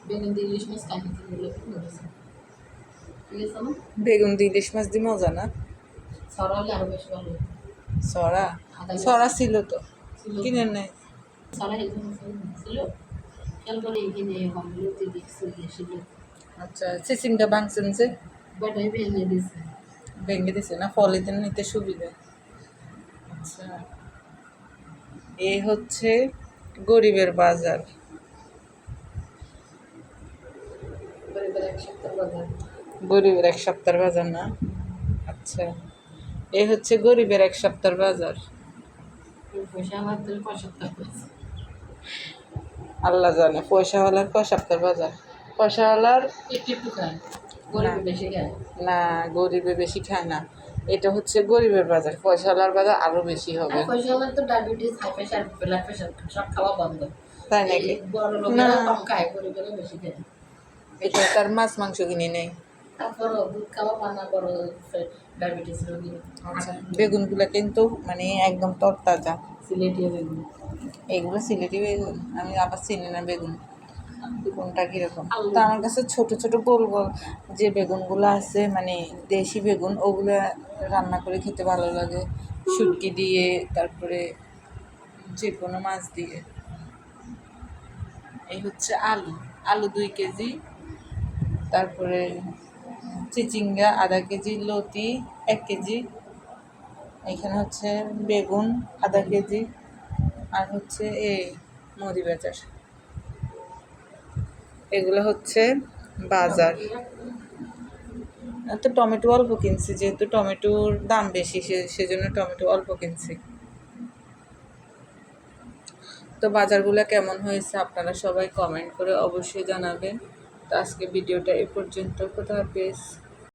বেগুন দিয়ে ইলিশ মাছ কাহিতে বলে করেছে, ঠিক আছে না? বেগুন দিয়ে ইলিশ মাছ দিয়ে মজা না? ছড়া হলে আরো বেশি ভালো হতো। সরা আদা সরা রসুন ছিল তো, ছিল, কিনে নেই। ছড়া একদম ছিল, খেয়াল করে এখানে হমগুলো দিয়ে দেখছি ছিল, আচ্ছা, সিসিমটা ভাঙছেন যে? বাটাই ভেঙে দিয়েছে। ভেঙে দিছে না, পলিথিন নিতে সুবিধা। আচ্ছা, এই হচ্ছে গরিবের বাজার। পরিবার এক সপ্তাহ বাজার। গরিবের এক সপ্তাহের বাজার না? আচ্ছা, এই হচ্ছে গরিবের এক সপ্তাহের বাজার। পয়সা আমার তো 5 সপ্তাহ করেছে। আল্লাহ জানে পয়সাওয়ালার ক সপ্তাহের বাজার। পয়সাওয়ালার একটু একটু খায়, না, গরিবে বেশি খায়। না, গরিবে বেশি খায় না। এটা হচ্ছে গরিবের বাজার, পয়সাওয়ালার বাজার আরো বেশি হবে। আর পয়সা আমার তো diabetes, high pressure, blood pressure সব খাওয়া বন্ধ। তাই এই নাকি? বড় না, লোকেরা কম খায়, গরিবেরা বেশি খায়। এটা তার মাছ মাংস কিনে নেই। তারপরও দুধ খাওয়া মানা, বড় ডায়াবেটিস রোগী। আচ্ছা, বেগুনগুলো কিন্তু মানে একদম তরতাজা। সিলেটিয়া বেগুন। এগুলো সিলেটি বেগুন, আমি আবার চিনি না বেগুন কোনটা কীরকম। আলু। তো আমার কাছে ছোট ছোট গোল গোল যে বেগুনগুলো আছে মানে দেশি বেগুন, ওগুলো রান্না করে খেতে ভালো লাগে, শুটকি দিয়ে, তারপরে যে কোনো মাছ দিয়ে। এই হচ্ছে আলু, আলু 2 কেজি, তারপরে চিচিঙ্গা আধা কেজি, লতি 1 কেজি, এখানে হচ্ছে বেগুন আধা কেজি, আর হচ্ছে এই মুদি বাজার। এগুলো হচ্ছে বাজার। তো টমেটো অল্প কিনছি, যেহেতু টমেটোর দাম বেশি সেজন্য টমেটো অল্প কিনছি। তো বাজারগুলো কেমন হয়েছে আপনারা সবাই কমেন্ট করে অবশ্যই জানাবেন। তো আজকে ভিডিওটা এ পর্যন্ত, কোথা হাফেজ।